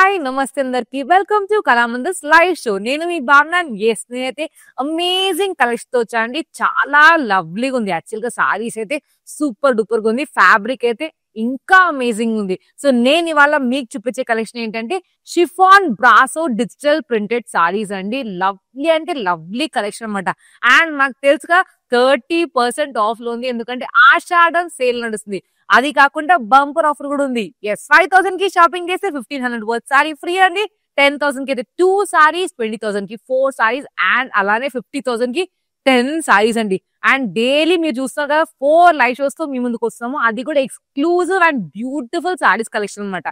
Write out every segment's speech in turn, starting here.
Hi నమస్తే అందరికి welcome to కళామందిర్స్ live show. నేను మీ భావన. నేనైతే అమేజింగ్ కలెక్షన్ తో వచ్చానండి. చాలా లవ్లీగా ఉంది. యాక్చువల్ గా సారీస్ అయితే సూపర్ డూపర్ గా ఉంది. ఫ్యాబ్రిక్ అయితే ఇంకా అమేజింగ్ ఉంది. సో నేను ఇవాళ మీకు చూపించే కలెక్షన్ ఏంటంటే chiffon brasso digital printed saris అండి. లవ్లీ అంటే లవ్లీ కలెక్షన్ అనమాట. అండ్ నాకు తెలుసుగా 30% ఆఫ్ లో ఉంది. ఎందుకంటే ఆషాఢం సేల్ నడుస్తుంది. అది కాకుండా బంపర్ ఆఫర్ కూడా ఉంది. ఎస్, 5,000 కి షాపింగ్ చేస్తే 1,500 వర్త్ సారీ ఫ్రీ అండి. 10,000 కి అయితే 2 సారీస్, 20,000 కి 4 సారీస్ అండ్ అలానే 50,000 కి 10 సారీస్ అండి. అండ్ డైలీ మీరు చూస్తున్నారు కదా 4 లైవ్ షోస్ తో మీ ముందుకు వస్తాము. అది కూడా exclusive and beautiful saris collection అనమాట.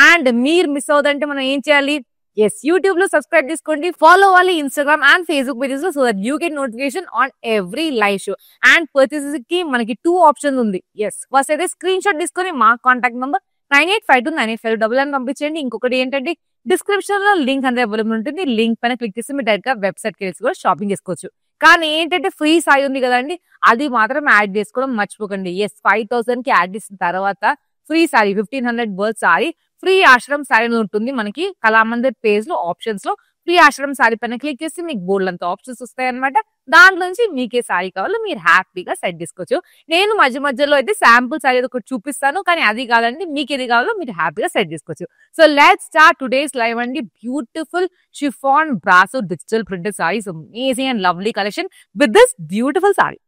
అండ్ మీరు మిస్ అవుదంటే మనం ఏం చేయాలి? ఎస్, యూట్యూబ్ లో సబ్స్క్రైబ్ చేసుకోండి, ఫాలో అవ్వాలి ఇన్స్టాగ్రామ్ అండ్ ఫేస్బుక్ పేజెస్ లో, so that you get notification on every live show. And purchases కి మనకి 2 ఆప్షన్స్ ఉంది. ఎస్, ఫస్ట్ అయితే స్క్రీన్ షాట్ తీసుకొని మా కాంటాక్ట్ నంబర్ 98529851 పంపించండి. ఇంకొకటి ఏంటంటే డిస్క్రిప్షన్ లో లింక్ అనేది అవైలబుల్ ఉంటుంది. లింక్ పైన క్లిక్ చేసి మీరు డైరెక్ట్ గా వెబ్సైట్ కి వెళ్ళి కూడా షాపింగ్ చేసుకోవచ్చు. కానీ ఏంటంటే ఫ్రీ సాయి ఉంది కదండి, అది మాత్రం యాడ్ చేసుకోవడం మర్చిపోకండి. ఎస్, 5,000 కి యాడ్ చేసిన తర్వాత free sorry 1,500 worth sari, free Ashram sorry ఉంటుంది మనకి కళామందిర్ పేజ్ లో ఆప్షన్స్ లో. ఫ్రీ ఆశ్రమ్ సారీ పైన క్లిక్ చేసి మీకు బోర్డు అంతా ఆప్షన్స్ వస్తాయి అనమాట. దాంట్లో నుంచి మీకే సారీ కావాలో మీరు హ్యాపీగా సెట్ చేసుకోవచ్చు. నేను మధ్య మధ్యలో అయితే శాంపుల్ సారీ ఒకటి చూపిస్తాను, కానీ అది కాదండి, మీకు ఏది కావాలో మీరు హ్యాపీగా సెట్ చేసుకోవచ్చు. So let's start today's live అండి. Beautiful chiffon brasso digital printed saris, amazing and lovely collection with this beautiful sari.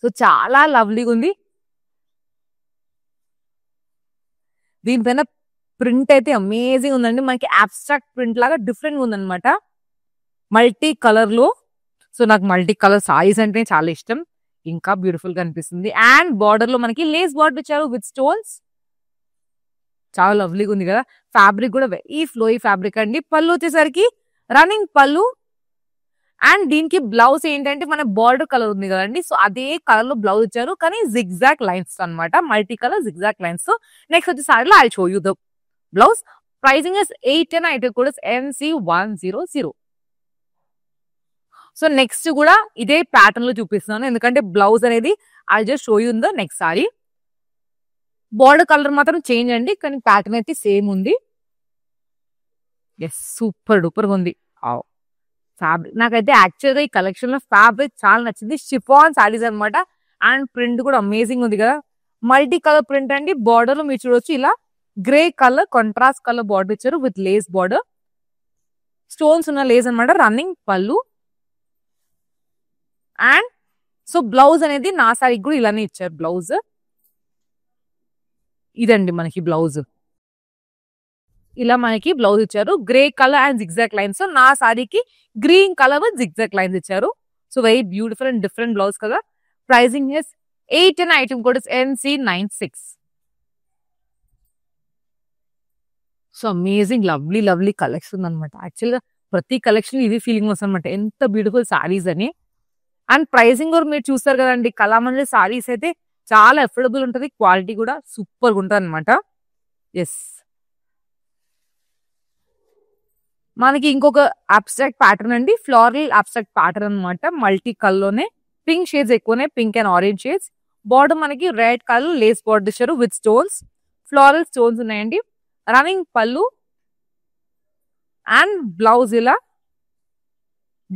So చాలా లవ్లీగా ఉంది. దీనిపైన ప్రింట్ అయితే అమేజింగ్ ఉందండి. మనకి అబ్స్ట్రాక్ట్ ప్రింట్ లాగా డిఫరెంట్ ఉందన్నమాట, మల్టీ కలర్ లో. సో నాకు మల్టీ కలర్ సారీస్ అంటే చాలా ఇష్టం. ఇంకా బ్యూటిఫుల్ గా అనిపిస్తుంది. అండ్ బార్డర్ లో మనకి లేస్ బార్డర్ ఇచ్చారు విత్ స్టోన్స్. చాలా లవ్లీగా ఉంది కదా. ఫ్యాబ్రిక్ కూడా వెరీ ఫ్లోయి ఫ్యాబ్రిక్ అండి. పళ్ళు వచ్చేసరికి రన్నింగ్ పళ్ళు. అండ్ దీనికి బ్లౌజ్ ఏంటంటే మన బార్డర్ కలర్ ఉంది కదండి, సో అదే కలర్ లో బ్లౌజ్ ఇచ్చారు, కానీ జిగ్జాక్ లైన్స్ అనమాట. Multi colour zigzag lines. Next వచ్చే సారీలో I show you the blouse. Pricing is 810. Item కూడా NC100. సో నెక్స్ట్ కూడా ఇదే ప్యాటర్న్ లో చూపిస్తున్నాను, ఎందుకంటే బ్లౌజ్ అనేది I just show you the next sorry. Border colour మాత్రం చేంజ్ అండి, కానీ ప్యాటర్న్ అయితే సేమ్ ఉంది. ఎస్, సూపర్ డూపర్ ఉంది. ఫ్యాబ్రిక్ నాకైతే యాక్చువల్గా ఈ కలెక్షన్ లో ఫ్యాబ్రిక్ చాలా నచ్చింది. షిఫాన్ సారీస్ అనమాట. అండ్ ప్రింట్ కూడా అమేజింగ్ ఉంది కదా. మల్టీ కలర్ ప్రింట్ అండి. బార్డర్ లో మీరు చూడొచ్చు, ఇలా grey colour contrast colour border ఇచ్చారు విత్ లేస్ బార్డర్. స్టోన్స్ ఉన్న లేస్ అనమాట. రన్నింగ్ పళ్ళు. అండ్ సో బ్లౌజ్ అనేది నా సారీకి కూడా ఇలానే ఇచ్చారు బ్లౌజ్. ఇదండి మనకి బ్లౌజ్. ఇలా మనకి బ్లౌజ్ ఇచ్చారు grey colour and zigzag lines. నా సారీకి green colour with zigzag lines ఇచ్చారు. So very beautiful and different blouse కదా. Pricing is 810. Item code is NC96. So amazing lovely lovely collection అనమాట. యాక్చువల్గా ప్రతి కలెక్షన్ ఇది ఫీలింగ్ వస్తుంది అనమాట, ఎంత బ్యూటిఫుల్ సారీస్ అని. అండ్ ప్రైసింగ్ కూడా మీరు చూస్తారు కదండి, కళామందిర్ సారీస్ అయితే చాలా అఫోర్డబుల్ ఉంటుంది. క్వాలిటీ కూడా సూపర్ గా ఉంటుంది అనమాట. ఎస్, మనకి ఇంకొక అబ్స్ట్రాక్ట్ ప్యాటర్న్ అండి. ఫ్లోరల్ అబ్స్ట్రాక్ట్ ప్యాటర్న్ అనమాట. మల్టీ కలర్ లోనే పింక్ షేడ్స్ ఎక్కువనే, pink and orange shades. Border మనకి రెడ్ కలర్ లేస్ బార్డర్ ఇచ్చారు విత్ స్టోన్స్. ఫ్లోరల్ స్టోన్స్ ఉన్నాయండి. రన్నింగ్ పళ్ళు అండ్ బ్లౌజ్ ఇలా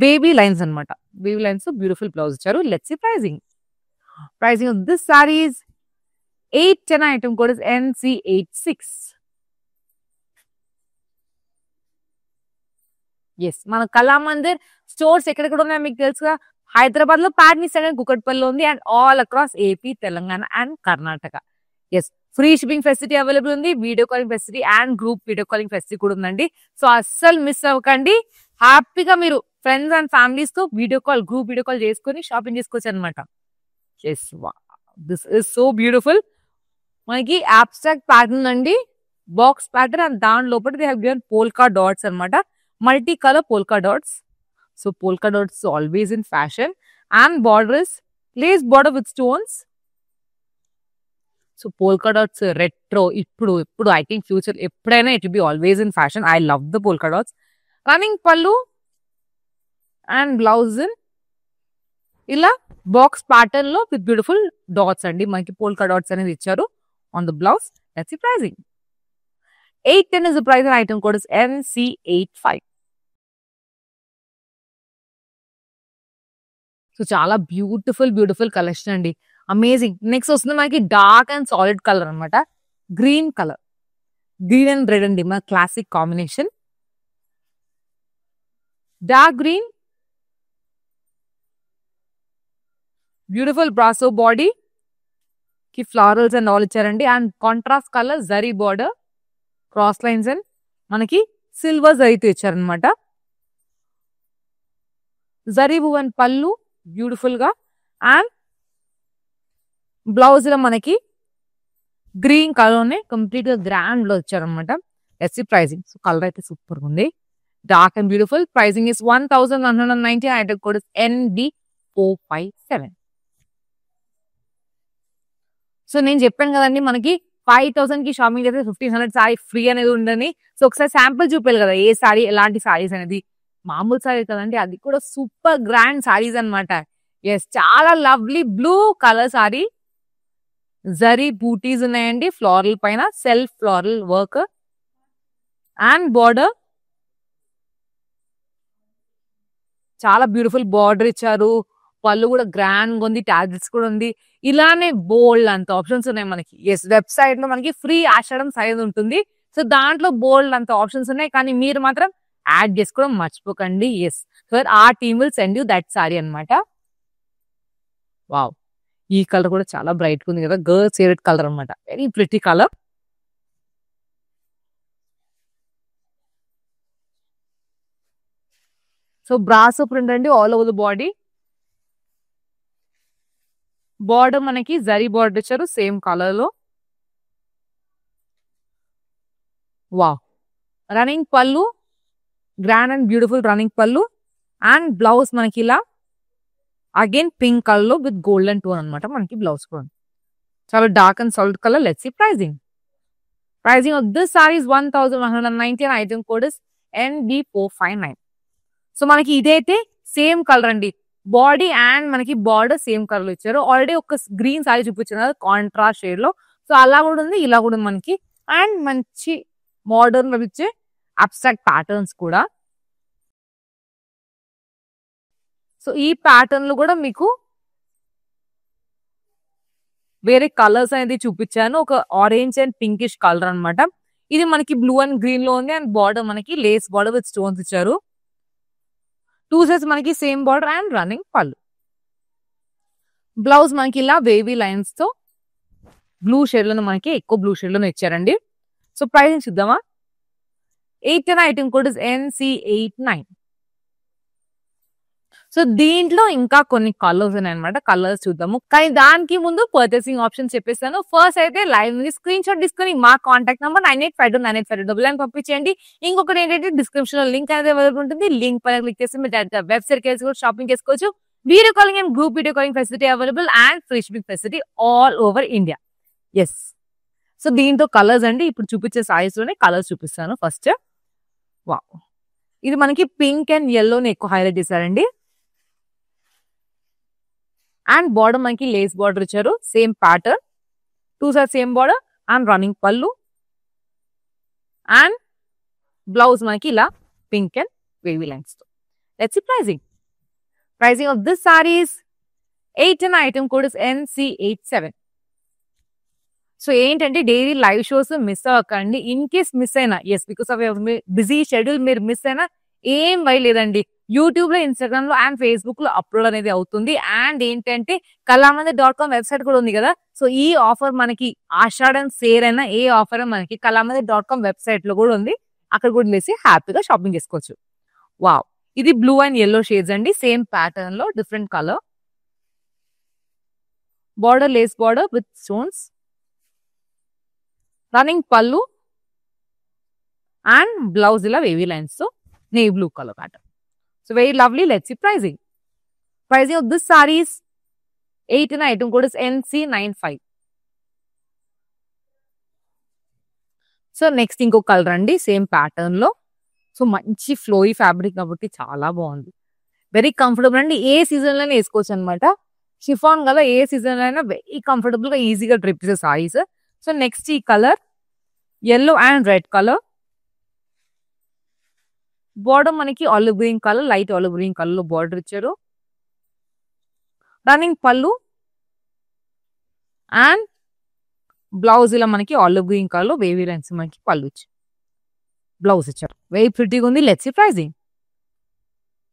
బేబీ లైన్స్ అనమాట. బేబీ లైన్స్ బ్యూటిఫుల్ బ్లౌజ్ ఇచ్చారు. Let's see pricing. Pricing of this saris 810. Item code is NC86. Yes, మన Kalamandir stores ఎక్కడెక్కడ ఉన్నాయో మీకు తెలుసుగా. హైదరాబాద్ లో పాట్నీ సెకండ్ కుకట్పల్లిలో ఉంది. And all across AP, Telangana and Karnataka. Yes, free shipping facility available ఉంది. Video calling facility and group video calling facility కూడా ఉందండి. సో అస్సలు మిస్ అవ్వకండి. హ్యాపీగా మీరు ఫ్రెండ్స్ అండ్ ఫ్యామిలీస్ తో గ్రూప్ వీడియో కాల్ చేసుకొని షాపింగ్ చేసుకోవచ్చు అనమాట. Yes, this is so beautiful. మనకి అబ్స్ట్రాక్ట్ ప్యాటర్న్ అండి, బాక్స్ ప్యాటర్న్. అండ్ దాని లోపల they have given polka dots అనమాట. Multi colour polka dots. So polka dots always in fashion. And border is Lay's border with stones. So polka dots retro, ఇప్పుడు I think future ఎప్పుడైనా it be always in fashion. I love the polka dots. Running పళ్ళు and blouse in ఇలా box pattern లో with beautiful dots అండి. మనకి polka dots అనేది ఇచ్చారు on the blouse. That's the pricing. 810 is the price and item code is NC85. So చాలా beautiful collection అండి. Amazing. Next వస్తుంది మనకి డార్క్ అండ్ సాలిడ్ కలర్ అనమాట. Green colour, green and red అండి మన classic combination. Dark green, beautiful brasso body కి florals and all ఇచ్చారండి. And contrast colour zari border, cross lines and మనకి సిల్వర్ జరీతో ఇచ్చారనమాట. జరీ వువెన్ పళ్ళు బ్యూటిఫుల్ గా, అండ్ బ్లౌజ్ లో మనకి గ్రీన్ కలర్ కంప్లీట్ గా గ్రాండ్ లో ఇచ్చారనమాట. ఎస్సీ ప్రైజింగ్. సో కలర్ అయితే సూపర్ ఉంది, dark and beautiful. Pricing is 1190. Item code is ND457. So నేను చెప్పాను కదండి మనకి 5000 కి షాపింగ్ చేస్తే 1500 సారీ ఫ్రీ అనేది ఉండని. సో ఒకసారి శాంపుల్ చూపాలి కదా ఏ సారీ ఎలాంటి సారీస్ అనేది. మామూలు సారీ కదండి, అది కూడా సూపర్ గ్రాండ్ సారీస్ అనమాట. ఎస్, చాలా lovely blue colour sari, zari బూటీస్ ఉన్నాయండి ఫ్లోరల్ పైన, self floral work and border చాలా బ్యూటిఫుల్ బార్డర్ ఇచ్చారు. పళ్ళు కూడా గ్రాండ్ ఉంది, టాజిల్స్ కూడా ఉంది. ఇలానే బోల్డ్ అంత ఆప్షన్స్ ఉన్నాయి మనకి. ఎస్, వెబ్సైట్ లో మనకి ఫ్రీ ఆషాఢం సైజ్ ఉంటుంది. సో దాంట్లో బోల్డ్ అంత ఆప్షన్స్ ఉన్నాయి, కానీ మీరు మాత్రం యాడ్ చేసుకోవడం మర్చిపోకండి. ఎస్ సార్, ఆ team will send you that sari అనమాట. వావ్, ఈ కలర్ కూడా చాలా బ్రైట్ ఉంది కదా, గర్ల్స్ ఫేవరెట్ కలర్ అనమాట. Very pretty colour. So brasso print అండి all over the body. Border మనకి జరీ బార్డర్ ఇచ్చారు సేమ్ కలర్ లో. Wow, running pallu, grand and beautiful running పళ్ళు. అండ్ బ్లౌజ్ మనకి ఇలా అగైన్ పింక్ కలర్ లో విత్ గోల్డెన్ టోన్ అనమాట మనకి బ్లౌజ్ కూడా. చాలా dark and solid colour. Let's see pricing. Pricing of this sari is 1190. Item code is ND459. So మనకి ఇదైతే సేమ్ కలర్ అండి, బాడీ అండ్ మనకి బార్డర్ సేమ్ కలర్ లో ఇచ్చారు. ఆల్రెడీ ఒక గ్రీన్ సారీ చూపించారు కదా కాంట్రాస్ట్ షేడ్ లో. సో అలా కూడా ఉంది, ఇలా కూడా ఉంది మనకి. అండ్ మంచి మోడర్న్ లో ఇచ్చే అబ్స్ట్రాక్ట్ ప్యాటర్న్స్ కూడా. సో ఈ ప్యాటర్న్ లో కూడా మీకు వేరే కలర్స్ అనేది చూపించాను. ఒక ఆరెంజ్ అండ్ పింకిష్ కలర్ అనమాట. ఇది మనకి బ్లూ అండ్ గ్రీన్ లో ఉంది. అండ్ బార్డర్ మనకి లేస్ బార్డర్ విత్ స్టోన్స్ ఇచ్చారు. 2 సెట్స్ మనకి సేమ్ బార్డర్ అండ్ రన్నింగ్ పళ్ళు. బ్లౌజ్ మనకి ఇలా వేవీ లైన్స్ తో బ్లూ షేడ్ లో మనకి ఎక్కువ బ్లూ షేడ్ లో ఇచ్చారండి. సో ప్రైస్ చూద్దామా. 810. Item code is NC89. So దీంట్లో ఇంకా కొన్ని కలర్స్ ఉన్నాయి అనమాట. కలర్స్ చూద్దాము, కానీ దానికి ముందు పర్చేసింగ్ ఆప్షన్ చెప్పేస్తాను. ఫస్ట్ అయితే లైవ్ స్క్రీన్ షాట్ తీసుకుని మా కాంటాక్ట్ నెంబర్ 9852985299 పంపించండి. ఇంకొకటి ఏంటంటే డిస్క్రిప్షన్ లో లింక్ అనేది అవైలబుల్ ఉంటుంది. లింక్ పైన క్లిక్ చేసి మీరు డైరెక్ట్ వెబ్సైట్ కి కూడా షాపింగ్ చేసుకోవచ్చు. Video calling and group video calling facility available and free shipping facility all over India. Yes, so దీంతో కలర్స్ అండి ఇప్పుడు చూపించే సారీస్ లోనే కలర్స్ చూపిస్తాను. ఫస్ట్ వావ్, ఇది మనకి పింక్ అండ్ yellow ఎక్కువ హైలైట్ చేశారండి. అండ్ బార్డర్ మనకి లేస్ బార్డర్ ఇచ్చారు same pattern. 2 side same border and running పళ్ళు. అండ్ బ్లౌజ్ మనకి ఇలా పింక్ అండ్ వేవీ లైన్స్ తో. Let's see pricing. Pricing of this saris 810. Item code is NC87. So ఏంటంటే daily live shows miss అవ్వకండి. In case miss అయినా, yes because of busy schedule మీరు miss అయినా ఏం లేదండి, యూట్యూబ్ లో, ఇన్స్టాగ్రామ్ లో అండ్ ఫేస్బుక్ లో అప్లోడ్ అనేది అవుతుంది. అండ్ ఏంటంటే kalamandir.com వెబ్సైట్ కూడా ఉంది కదా. సో ఈ ఆఫర్ మనకి ఆషాఢం సేర్ అయినా ఏ ఆఫర్ మనకి kalamandir.com వెబ్సైట్ లో కూడా ఉంది. అక్కడ కూడా వెళ్ళేసి హ్యాపీగా షాపింగ్ చేసుకోవచ్చు. వావ్, ఇది బ్లూ అండ్ yellow షేడ్స్ అండి సేమ్ ప్యాటర్న్ లో different colour. Border lace border with stones, running పళ్ళు అండ్ బ్లౌజ్ ఇలా వేవీ లైన్స్ తో navy blue colour pattern. So very lovely. Let's see pricing. Pricing of this saree is 810. Item code is NC95. So next ఇంకో colour అండి same pattern లో. So మంచి ఫ్లోయి fabric కాబట్టి చాలా బాగుంది, వెరీ కంఫర్టబుల్ అండి. ఏ సీజన్ లోనే వేసుకోవచ్చు అనమాట. షిఫాన్ కదా, ఏ సీజన్ లో అయినా వెరీ కంఫర్టబుల్ గా ఈజీగా డ్రిప్ చేసే సారీస్. సో నెక్స్ట్ ఈ colour yellow and red color. Border మనకి olive green color, light olive green color లో border ఇచ్చారు. రన్నింగ్ పళ్ళు అండ్ బ్లౌజ్ ఇలా మనకి ఆలివ్ గ్రీన్ కలర్ లో వేవీ లైన్స్ మనకి పళ్ళు ఇచ్చారు, బ్లౌజ్ ఇచ్చారు. వెరీ ప్రిటీగా ఉంది. Let's see pricing.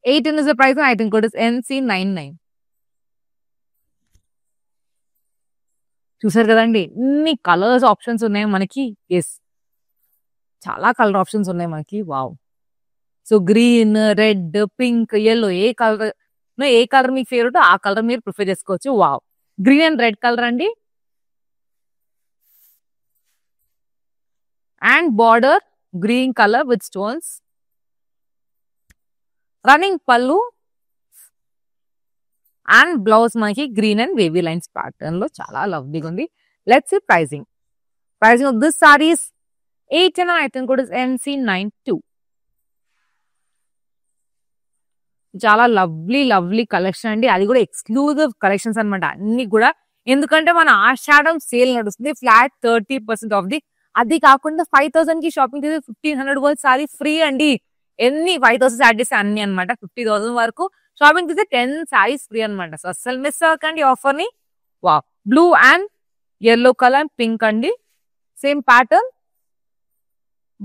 8 is the price and item code is NC99. చూసారు కదండి ఎన్ని కలర్స్ ఆప్షన్స్ ఉన్నాయి మనకి. ఎస్, చాలా కలర్ ఆప్షన్స్ ఉన్నాయి మనకి. Wow. So green, red, pink, yellow ఏ కలర్ మీకు ఫేవరెట్ ఆ కలర్ మీరు ప్రిఫర్ చేసుకోవచ్చు. Wow. Green and red colour అండి. And border green colour with stones. Running పళ్ళు అండ్ బ్లౌజ్ మనకి green and wavy lines pattern లో చాలా లవ్లీగా ఉంది. Let's see pricing. Pricing of this saris 8 and item code is NC92. చాలా lovely collection అండి. అది కూడా ఎక్స్క్లూజివ్ కలెక్షన్స్ అనమాట అన్ని కూడా. ఎందుకంటే మన ఆషాఢం సేల్ నడుస్తుంది, ఫ్లాట్ 30% ఆఫ్ ది. అది కాకుండా 5,000 కి షాపింగ్ చేసి 1,500 వరకు సారీ ఫ్రీ అండి. ఎన్ని 5,000 యాడ్ చేస్తే అన్ని అనమాట. 50,000 వరకు షాపింగ్ చేస్తే 10 సారీస్ ఫ్రీ అనమాట. సో అస్సలు మిస్ అవ్వకండి ఆఫర్ ని. Wow, blue and yellow colour, pink అండి. Same pattern,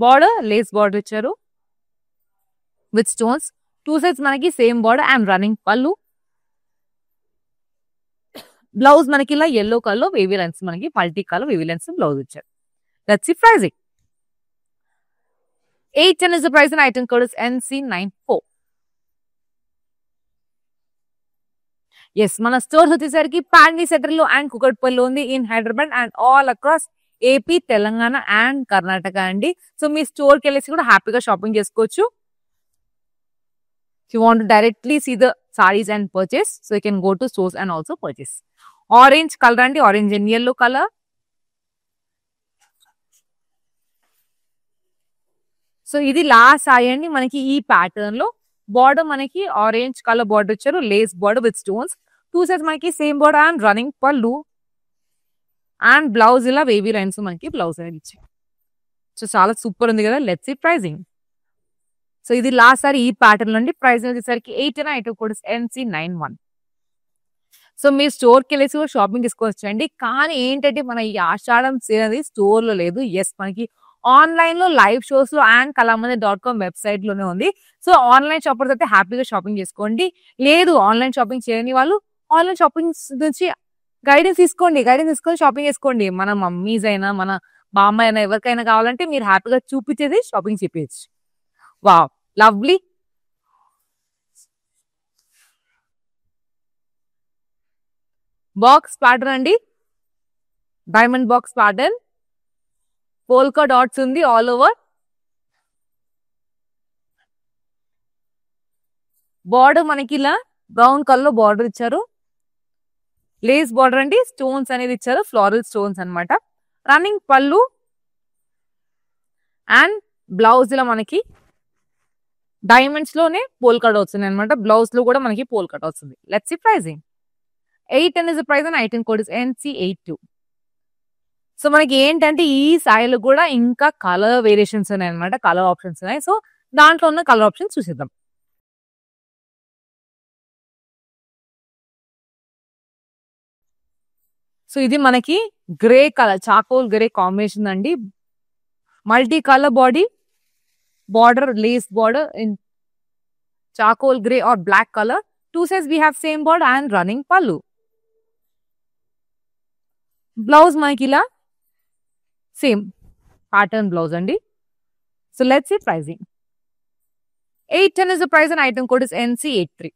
border lace border ఇచ్చారు విత్ స్టోన్స్. 2 sides మనకి సేమ్ బార్డర్ అండ్ రన్నింగ్ పళ్ళు. బ్లౌజ్ మనకి ఇలా yellow కలర్ వేవీ లైన్స్ మనకి multi colour wavy lines blouse ఇచ్చారు. Let's see pricing. 8 is the price and item code is NC94. Yes, మన store వచ్చేసరికి పాండీ సెంటర్లో అండ్ కుకట్పల్లిలో ఉంది in Hyderabad and all across AP, Telangana and Karnataka అండి. సో మీ స్టోర్కి వెళ్ళేసి కూడా హ్యాపీగా షాపింగ్ చేసుకోవచ్చు. If you want to directly see the sarees and purchase, so you can go to stores and also purchase. Orange color అండి, orange and yellow color. So ఇది last sari అండి మనకి ఈ ప్యాటర్న్ లో. బార్డర్ మనకి ఆరెంజ్ కలర్ బార్డర్ ఇచ్చారు, lace border with stones. 2 sides మనకి same border and running పళ్ళు అండ్ బ్లౌజ్ ఇలా వేవీ లైన్స్ మనకి బ్లౌజ్ అనేది ఇచ్చారు. సో చాలా సూపర్ ఉంది కదా. Let's see pricing. సో ఇది లాస్ట్ సారీ ఈ ప్యాటర్న్ లో అండి. ప్రైస్ వచ్చేసరికి 8 and item code is NC91. So మీరు స్టోర్కి వెళ్ళేసి కూడా షాపింగ్ తీసుకోవచ్చు అండి. కానీ ఏంటంటే మన ఈ ఆషాఢం సేల్ అనేది స్టోర్ లో లేదు. ఎస్, మనకి ఆన్లైన్ లో లైవ్ షోస్ లో అండ్ kalamandir.com వెబ్సైట్ లోనే ఉంది. సో ఆన్లైన్ షాపర్స్ అయితే హ్యాపీగా షాపింగ్ చేసుకోండి. లేదు ఆన్లైన్ షాపింగ్ చేయని వాళ్ళు ఆన్లైన్ షాపింగ్ నుంచి గైడెన్స్ తీసుకోండి. గైడెన్స్ తీసుకొని షాపింగ్ చేసుకోండి. మన మమ్మీస్ అయినా మన బామ్మ అయినా ఎవరికైనా కావాలంటే మీరు హ్యాపీగా చూపించేది షాపింగ్ చెప్పచ్చు. Wow, lovely. బాక్స్ ప్యాటర్న్ అండి, diamond box pattern. Polka dots ఉంది ఆల్ ఓవర్. బార్డర్ మనకి ఇలా బ్రౌన్ కలర్ లో బార్డర్ ఇచ్చారు, లేస్ బార్డర్ అండి. స్టోన్స్ అనేది ఇచ్చారు, ఫ్లోరల్ స్టోన్స్ అన్నమాట. రన్నింగ్ పళ్ళు అండ్ బ్లౌజ్ ఇలా మనకి డైమండ్స్ లోనే పోల్కా డాట్స్ ఉన్నాయి అనమాట. బ్లౌజ్ లో కూడా మనకి పోల్కా డాట్స్ ఉంది. Let's see pricing. 8 is the price and item code is NC82. So మనకి ఏంటంటే ఈ సారీలో కూడా ఇంకా కలర్ వేరియేషన్స్ ఉన్నాయి అనమాట, కలర్ ఆప్షన్స్ ఉన్నాయి. సో దాంట్లో ఉన్న కలర్ ఆప్షన్స్ చూసేద్దాం. సో ఇది మనకి grey colour, charcoal grey combination అండి. Multi colour body, border lace border in charcoal grey or black colour. 2 sides we have same border and running pallu. Blouse మనకి ఇలా same pattern blouse అండి. So let's see pricing. 8 is the price and item code is NC83.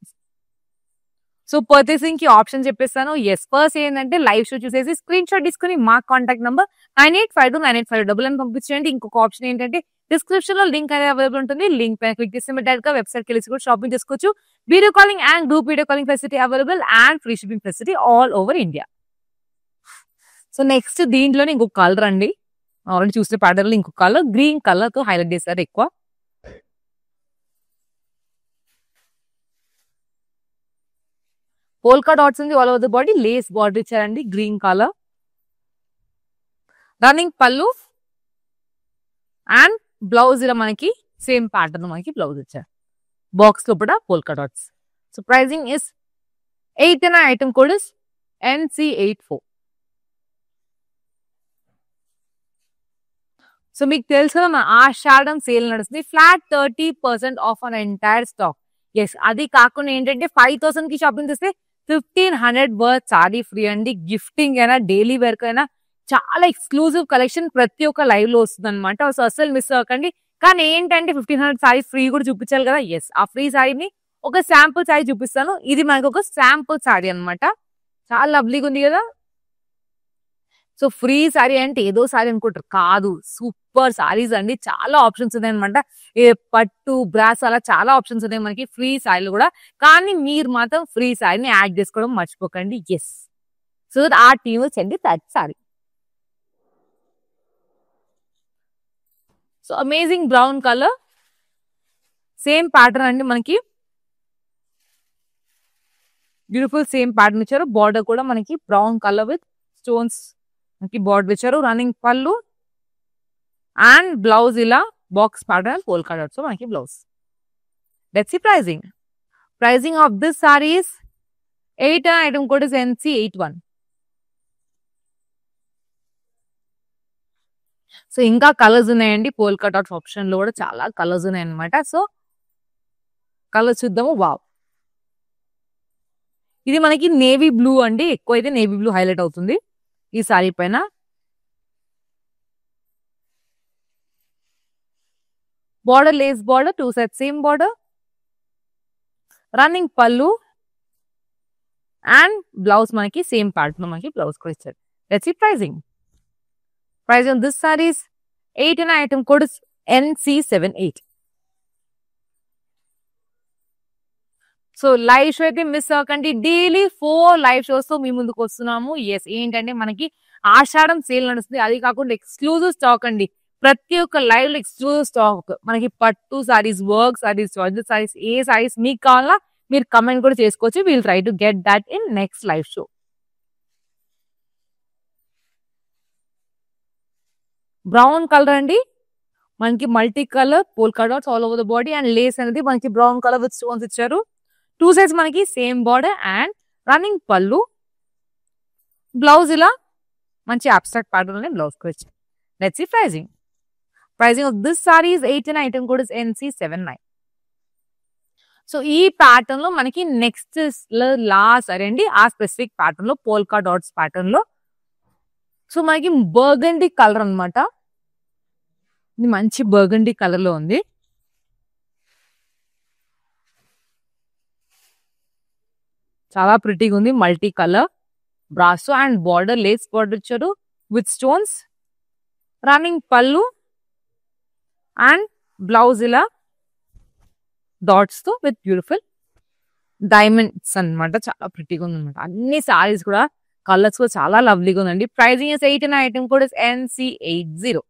So purchasing కి option చెప్పేస్తాను. Yes, first ఏంటంటే live show చూసేసి screenshot తీసుకుని మా contact number 98529852 అని పంపించండి. ఇంకొక ఆప్షన్ ఏంటంటే డిస్క్రిప్షన్ లో లింక్ అనేది అవైలబుల్ ఉంటుంది. లింక్ పైన క్లిక్ చేస్తే డైరెక్ట్ గా వెబ్సైట్ కి వెళ్ళి కూడా షాపింగ్ చేసుకోవచ్చు. Video calling and group video calling facility available and free shipping facility all over India. So next దీంట్లోనే ఇంకొక కలర్ అండి, ఆల్రెడీ చూసిన ప్యాటర్న్ లో ఇంకొక కలర్ గ్రీన్ కలర్ తో హైలైట్ చేస్తారు ఎక్కువ. పోల్కా డాట్స్ ఉంది all over the body, lace border ఇచ్చారండి గ్రీన్ కలర్. రన్నింగ్ పళ్ళు అండ్ బ్లౌజ్ ఇలా మనకి సేమ్ ప్యాటర్న్ మనకి బ్లౌజ్ ఇచ్చారు. బాక్స్ లో కూడా polka dots. So pricing is 8 and item code is NC84. So మీకు తెలుసు కదా మన ఆషాఢం సేల్ నడుస్తుంది. Flat 30% off on entire stock. Yes, అది కాకుండా ఏంటంటే 5,000 కి షాపింగ్ చేస్తే 1,500 వర్త్ సారీ ఫ్రీ అండి. గిఫ్టింగ్ అయినా డైలీ వేర్ అయినా చాలా ఎక్స్క్లూజివ్ కలెక్షన్ ప్రతి ఒక్క లైవ్ లో వస్తుంది అనమాట. సో అసలు మిస్ అవ్వకండి. కానీ ఏంటంటే 1,500 సారీ ఫ్రీ కూడా చూపించాలి కదా. ఎస్, ఆ ఫ్రీ సారీని ఒక శాంపుల్ సారీ చూపిస్తాను. ఇది మనకు ఒక శాంపుల్ సారీ అనమాట. చాలా లవ్లీగా ఉంది కదా. సో ఫ్రీ సారీ అంటే ఏదో సారీ అనుకుంటారు, కాదు, సూపర్ సారీస్ అండి. చాలా ఆప్షన్స్ ఉన్నాయి అనమాట. పట్టు బ్రాస్ అలా చాలా ఆప్షన్స్ ఉన్నాయి మనకి ఫ్రీ సారీలు కూడా. కానీ మీరు మాత్రం ఫ్రీ సారీని యాడ్ చేసుకోవడం మర్చిపోకండి. ఎస్, సో ఆ టీమ్ చెంది sari. So amazing brown colour, same pattern అండి మనకి. బ్యూటిఫుల్ సేమ్ ప్యాటర్న్ ఇచ్చారు. బార్డర్ కూడా మనకి బ్రౌన్ కలర్ విత్ స్టోన్స్ మనకి బార్డర్ ఇచ్చారు. రన్నింగ్ పళ్ళు అండ్ బ్లౌజ్ ఇలా బాక్స్ ప్యాటర్న్ పోల్కా డాట్స్ మనకి blouse. Let's see pricing. Pricing of this sari is 8 and item code is NC81. So ఇంకా కలర్స్ ఉన్నాయండి. పోల్కా డాట్స్ ఆప్షన్ లో కూడా చాలా కలర్స్ ఉన్నాయి అనమాట. సో కలర్స్ చూద్దాము. వావ్, ఇది మనకి నేవీ బ్లూ అండి. ఎక్కువ అయితే నేవీ బ్లూ హైలైట్ అవుతుంది ఈ సారీ పైన. Border lace border, 2 sets same border, running పళ్ళు అండ్ బ్లౌజ్ మనకి సేమ్ ప్యాటర్న్ మనకి బ్లౌజ్ కూడా ఇచ్చారు. Let's see pricing. Pricing of this saris 8 and item code is NC78. So live show అయితే మిస్ అవ్వకండి. డైలీ 4 లైవ్ షోస్ తో మీ ముందుకు వస్తున్నాము. ఎస్, ఏంటంటే మనకి ఆషాఢం సేల్ నడుస్తుంది. అది కాకుండా ఎక్స్క్లూజివ్ స్టాక్ అండి. ప్రతి ఒక్క లైవ్ లో ఎక్స్క్లూజివ్ స్టాక్ మనకి పట్టు సారీస్, వర్క్ సారీస్, జార్జెట్ సారీస్, ఏ సారీస్ మీకు కావాలా మీరు కమెంట్ కూడా చేసుకోవచ్చు. Will try to get that in next live show. Brown colour అండి మనకి, multi colour polka dots all over the body and Lay's అనేది మనకి బ్రౌన్ కలర్ విత్ స్టోన్స్ ఇచ్చారు. 2 sets మనకి సేమ్ బార్డర్ అండ్ రన్నింగ్ పళ్ళు, blouse ఇలా మంచి abstract pattern blouse కు వచ్చాయి. Let's see pricing. Pricing of this sari is 8 and item code is NC79. So ఈ ప్యాటర్న్ లో మనకి నెక్స్ట్ లాస్ట్ సారీ అండి. ఆ స్పెసిఫిక్ ప్యాటర్న్ లో పోల్కా డాట్స్ ప్యాటర్న్ లో సో మనకి బర్గండీ కలర్ అనమాట. ఇది మంచి బర్గండీ కలర్ లో ఉంది. చాలా ప్రిటీగా ఉంది. Multi colour brasso and border lace border ఇచ్చారు విత్ స్టోన్స్, రన్నింగ్ పళ్ళు అండ్ బ్లౌజ్ ఇలా డాట్స్ తో విత్ బ్యూటిఫుల్ డైమండ్స్ అనమాట. చాలా ప్రిటీగా ఉంది అనమాట. అన్ని సారీస్ కూడా కలర్స్ కూడా చాలా లవ్లీగా ఉందండి. Pricing is 8 and item code is NC80.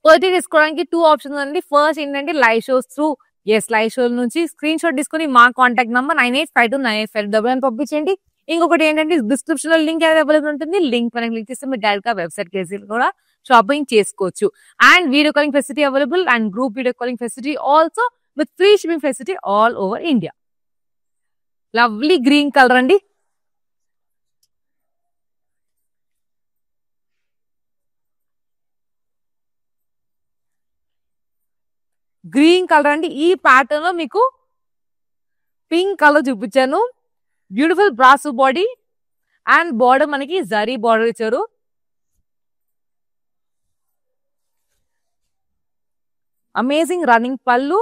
Purchase చేసుకోవడానికి 2 ఆప్షన్స్ అండి. ఫస్ట్ ఏంటంటే live shows through. Yes, live show నుంచి స్క్రీన్ షాట్ తీసుకుని మా కాంటాక్ట్ నంబర్ 98529855 పంపించండి. ఇంకొకటి ఏంటంటే డిస్క్రిప్షన్ లో లింక్ అవైలబుల్ ఉంటుంది. లింక్ పైన క్లిక్ చేస్తే మీరు డైరెక్ట్ గా వెబ్సైట్ కేసి కూడా షాపింగ్ చేసుకోవచ్చు. And video calling facility available and group video calling facility also with free shipping facility all over India. Lovely green colour అండి. గ్రీన్ కలర్ అండి. ఈ ప్యాటర్న్ లో మీకు పింక్ కలర్ చూపించాను. Beautiful brass body and border మనకి zari border ఇచ్చారు. Amazing running పళ్ళు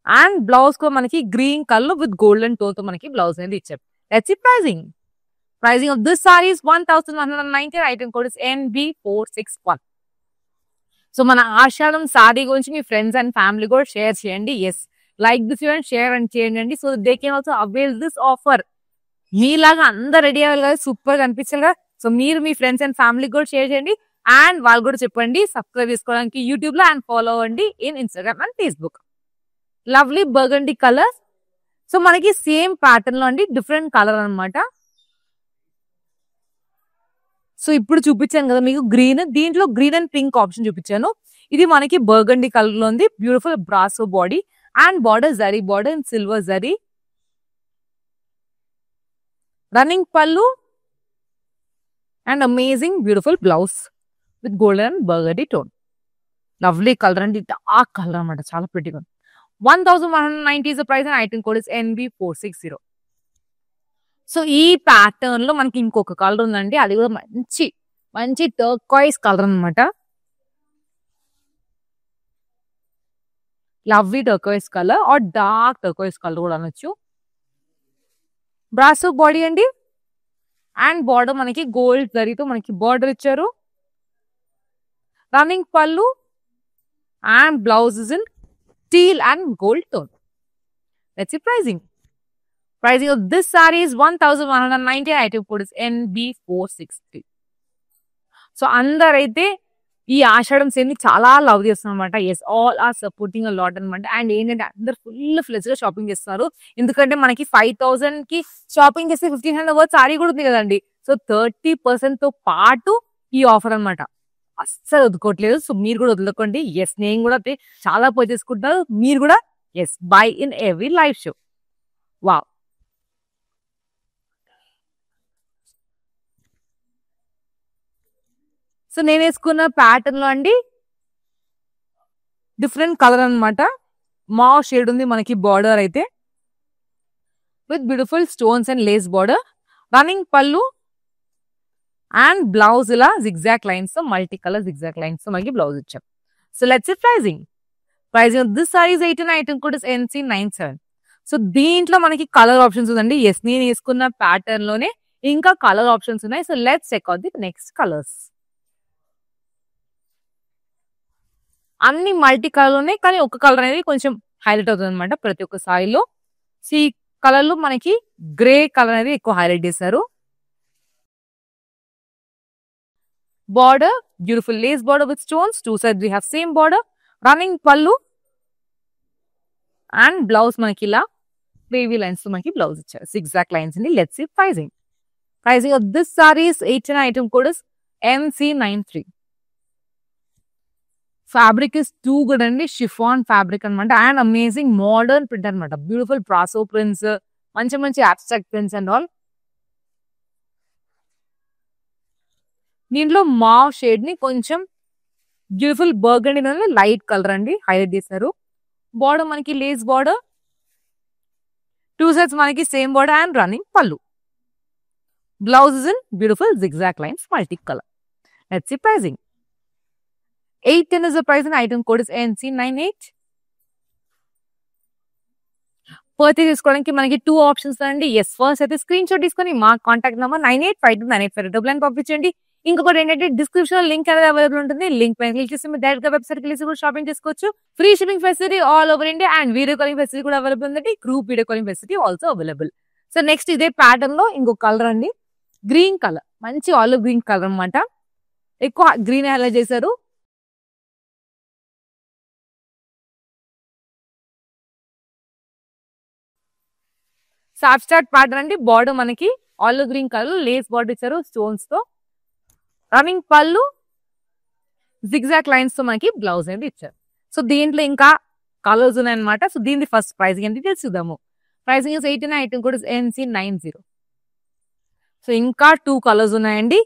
and blouse కూడా మనకి green colour with golden tone తో మనకి బ్లౌజ్ అనేది ఇచ్చారు. Let's see pricing. Pricing of this sari is 1190. Item code is NB461. So మన ఆషాఢం సారీ గురించి మీ ఫ్రెండ్స్ అండ్ ఫ్యామిలీ కూడా షేర్ చేయండి. Yes, like this and share and చేయండి. So they can also avail this offer. మీలాగా అందరు రెడీ అవ్వాలి కదా, సూపర్ గా అనిపించాలి కదా. సో మీరు మీ ఫ్రెండ్స్ అండ్ ఫ్యామిలీకి కూడా షేర్ చేయండి అండ్ వాళ్ళు కూడా చెప్పండి సబ్స్క్రైబ్ చేసుకోవడానికి యూట్యూబ్ లో అండ్ ఫాలో అవ్వండి in Instagram and Facebook. Lovely burgundy colour. So మనకి సేమ్ ప్యాటర్న్ లో అండి, డిఫరెంట్ కలర్ అనమాట. సో ఇప్పుడు చూపించాను కదా మీకు గ్రీన్, దీంట్లో గ్రీన్ అండ్ పింక్ ఆప్షన్ చూపించాను. ఇది మనకి బర్గండి కలర్ లో ఉంది. Beautiful brasso body and border zari border and silver zari. Running పళ్ళు and amazing beautiful blouse with golden and burgundy tone. Lovely colour అండి, డార్క్ కలర్ అనమాట, చాలా ప్రిటీగా ఉంది. 1190 is the price and item code is NB460. So ఈ pattern లో మనకి ఇంకొక colour ఉందండి, అది కూడా మంచి మంచి టర్కాయిస్ కలర్ అనమాట. Lovely turquoise colour or dark turquoise colour కూడా అనొచ్చు. బ్రాసో బాడీ అండి అండ్ బార్డర్ మనకి గోల్డ్ జరీతో మనకి బార్డర్ ఇచ్చారు. రన్నింగ్ పళ్ళు and blouse is in teal and gold tone. Let's see pricing. Pricing of this saree is 1190. Item code is NB460. So అందరైతే ఈ ఆషాఢం సేల్ ని చాలా లవ్ చేస్తున్నారు అనమాట. Yes, all are supporting a lot అనమాట. And ఏంటంటే అందరు ఫుల్ ఫ్లెజ్ గా షాపింగ్ చేస్తున్నారు. ఎందుకంటే మనకి 5000 కి షాపింగ్ చేస్తే 1500 వర్త్ సారీ కూడా ఉంది కదండి. సో 30% తో పాటు ఈ ఆఫర్ అనమాట. అస్సలు వదుకోవట్లేదు. సో మీరు కూడా వదులుకోండి. ఎస్, నేను కూడా చాలా పర్చేస్ చేసుకుంటున్నారు. మీరు కూడా yes, buy in every live show. Wow. So నేను వేసుకున్న ప్యాటర్న్ లో అండి డిఫరెంట్ కలర్ అనమాట. మా షేడ్ ఉంది మనకి బార్డర్ అయితే with beautiful stones and lace border. Running పళ్ళు అండ్ బ్లౌజ్ ఇలా జిగ్జాక్ లైన్స్ తో, మల్టీ కలర్ జిగ్జాక్ లైన్స్ తో మనకి బ్లౌజ్ ఇచ్చాం. So let's see pricing. Pricing of this sari is 18. Item code is NC97. So దీంట్లో మనకి కలర్ ఆప్షన్స్ ఉందండి. Yes, నేను వేసుకున్న ప్యాటర్న్ లోనే ఇంకా కలర్ ఆప్షన్స్ ఉన్నాయి. So let's check out the next colours. అన్ని మల్టీ కలర్ ఉన్నాయి, కానీ ఒక కలర్ అనేది కొంచెం హైలైట్ అవుతుంది అనమాట ప్రతి ఒక్క సారీలో. ఈ కలర్ లో మనకి గ్రే కలర్ అనేది ఎక్కువ హైలైట్ చేశారు. Border beautiful lace border with stones. Two side we have same border. Running పళ్ళు అండ్ బ్లౌజ్ మనకి ఇలా వేవీ లైన్స్ తో మనకి బ్లౌజ్ ఇచ్చారు. సిగ్జాక్ లైన్స్ అండి. Let's see pricing. Pricing of this sari is 18. Item code is NC93. Fabric is too good అండి. Chiffon fabric అనమాట and amazing modern print అనమాట. బ్యూటిఫుల్ బ్రాసో ప్రింట్స్, మంచి మంచి అబ్స్ట్రాక్ట్ ప్రింట్స్ అండ్ ఆల్. దీంట్లో మావ్ shade ని కొంచెం beautiful burgundy light colour అండి highlight చేశారు. బార్డర్ మనకి లేస్ బార్డర్, టూ సైడ్స్ మనకి సేమ్ బార్డర్ అండ్ రన్నింగ్ పళ్ళు. Blouse is in beautiful zigzag lines multi colour. Let's see pricing. 810 is the price and item code is NC98. Purchase చేసుకోవడానికి మనకి 2 options అండి. Yes, first అయితే screenshot తీసుకొని మా contact number 98529859 పంపించండి. ఇంకొకటి ఏంటంటే డిస్క్రిప్షన్ లో లింక్ అనేది అవైలబుల్ ఉంటుంది. లింక్ పైన క్లిక్ చేసి మీరు డైరెక్ట్ గా వెబ్సైట్ కి కూడా షాపింగ్ చేసుకోవచ్చు. Free shipping facility all over India and video calling facility కూడా అవైలబుల్ ఉంది. Group video calling facility also available. So next ఇదే ప్యాటర్న్ లో ఇంకొక కలర్ అండి, గ్రీన్ కలర్, మంచి ఆలివ్ గ్రీన్ కలర్ అనమాట. ఎక్కువ గ్రీన్ హైలైట్ చేశారు. అబ్స్ట్రాక్ట్ ప్యాటర్న్ అండి. బార్డర్ మనకి olive green colour lace border ఇచ్చారు స్టోన్స్ తో. రన్నింగ్ పళ్ళు జిగ్జాక్ లైన్స్ తో మనకి బ్లౌజ్ అనేది ఇచ్చారు. సో దీంట్లో ఇంకా కలర్స్ ఉన్నాయన్నమాట. సో దీని ఫస్ట్ ప్రైసింగ్ ఏంటి తెలుసుదాము. Pricing is 18. ఐటమ్ కూడా NC90. సో ఇంకా 2 కలర్స్ ఉన్నాయండి.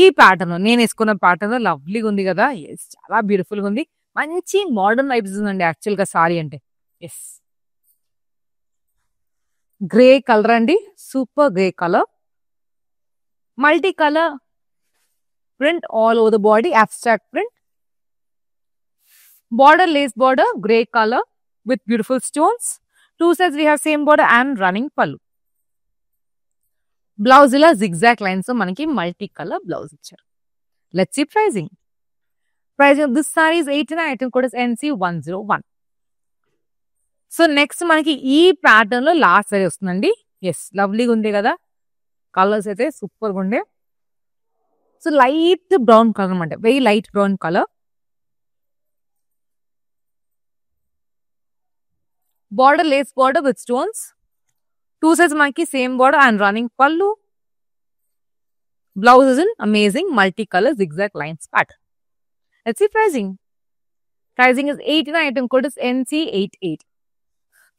ఈ ప్యాటర్న్ నేను వేసుకున్న ప్యాటర్న్ లవ్లీగా ఉంది కదా. ఎస్, చాలా బ్యూటిఫుల్ గా ఉంది. మంచి మోడర్న్ వైబ్స్ ఉందండి యాక్చువల్ గా సారీ అంటే. ఎస్, గ్రే కలర్ అండి, super grey colour, multi colour print all over the body, abstract print, border lace border grey colour with beautiful stones. Two sides we have same border and running పళ్ళు. Blouse ఇలా zigzag lines తో మనకి multi colour blouse ఇచ్చారు. Let's see pricing. Pricing of this sari is 18. Item code is NC101. So next మనకి ఈ pattern లో last sorry వస్తుందండి. Yes, లవ్లీగా ఉంది కదా. కలర్స్ అయితే సూపర్ గా ఉండే. సో లైట్ బ్రౌన్ కలర్ అనమాట, very light brown colour. Border lace border with stones. Two sides మనకి సేమ్ బార్డర్ అండ్ రన్నింగ్ పళ్ళు. Blouse is in amazing multicolor zigzag lines pattern. Let's see pricing. Pricing is 89, item code is NC88.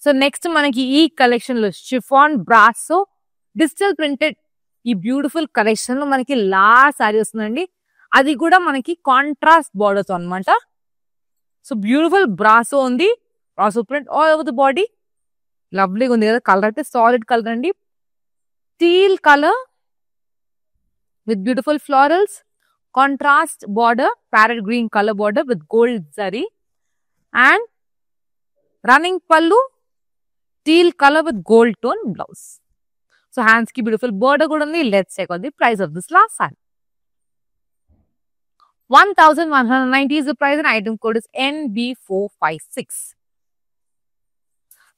So next మనకి ఈ collection లో chiffon brasso digital printed ఈ beautiful collection లో మనకి sorry వస్తుందండి. అది కూడా మనకి కాంట్రాస్ట్ బార్డర్ తో అనమాట. సో బ్యూటిఫుల్ బ్రాసో ఉంది, brasso print all over the body. లవ్లీగా ఉంది కదా. కలర్ అయితే సాలిడ్ కలర్ అండి, teal colour with beautiful florals, contrast border, parrot green colour border with gold zari and running pallu, teal color with gold tone blouse. So hands ki beautiful border kuda undi. Let's check out the price of this last saree. 1190 is the price and item code is NB456.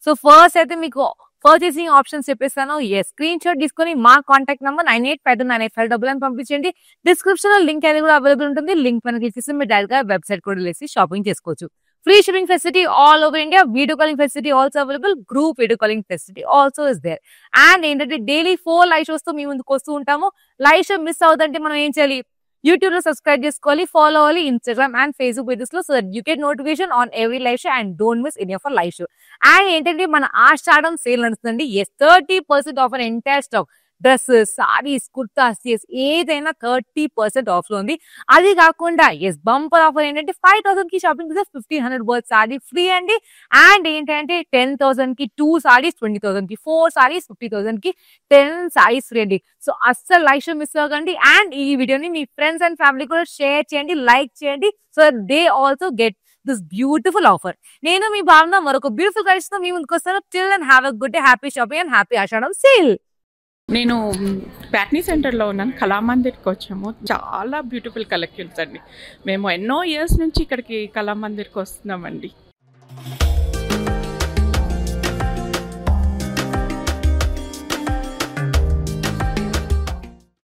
So first అయితే మీకు purchasing options చెప్పేస్తాను. Screen shot తీసుకొని మా contact number 98529859 పంపించండి. Description లో link అనేది కూడా available ఉంటుంది. లింక్ పైన క్లిక్ చేసి మీరు డైరెక్ట్ గా వెబ్సైట్ కూడా వెళ్ళేసి షాపింగ్ చేసుకోవచ్చు. Free shipping facility all over India. Video calling facility also available. Group video calling facility also is there. And ఏంటంటే డైలీ 4 లైవ్ షోస్ తో మీ ముందుకు వస్తూ ఉంటాము. లైవ్ షో మిస్ అవుతుంటే మనం ఏం చేయాలి? యూట్యూబ్ లో సబ్స్క్రైబ్ చేసుకోవాలి, ఫాలో అవ్వాలి ఇన్స్టాగ్రామ్ అండ్ ఫేస్బుక్ పేజెస్ లో, so that you get notification on every live show and don't miss any of our live show. And ఏంటంటే మన ఆషాఢం సేల్ నడుస్తుందండి. 30% off on entire stock, dresses, saris, kurtas, ఏదైనా 30% of లో ఉంది. అది కాకుండా బంపర్ ఆఫర్ ఏంటంటే 5000 కి షాపింగ్ చేస్తే 1500 వర్త్ సారీ ఫ్రీ అండి. అండ్ ఏంటంటే 10,000 కి 2 సారీస్, 20,000 కి 4 సారీస్, 50,000 కి 10 సారీస్ ఫ్రీ అండి. సో అస్సలు లైవ్ షో మిస్ అవ్వకండి. అండ్ ఈ వీడియోని మీ ఫ్రెండ్స్ అండ్ ఫ్యామిలీ కూడా షేర్ చేయండి, లైక్ చేయండి, so they also get this beautiful offer. నేను మీ భావన మరొక బ్యూటిఫుల్ కలెక్షన్ తో మీ ముందుకు వస్తాను. Till and have a good day, happy shopping and happy Ashadham sale. నేను ప్యాట్నీ సెంటర్లో ఉన్నాను, కళామందిర్కి వచ్చాము. చాలా బ్యూటిఫుల్ కలెక్షన్స్ అండి. మేము ఎన్నో ఇయర్స్ నుంచి ఇక్కడికి కళామందిర్కి వస్తున్నామండి.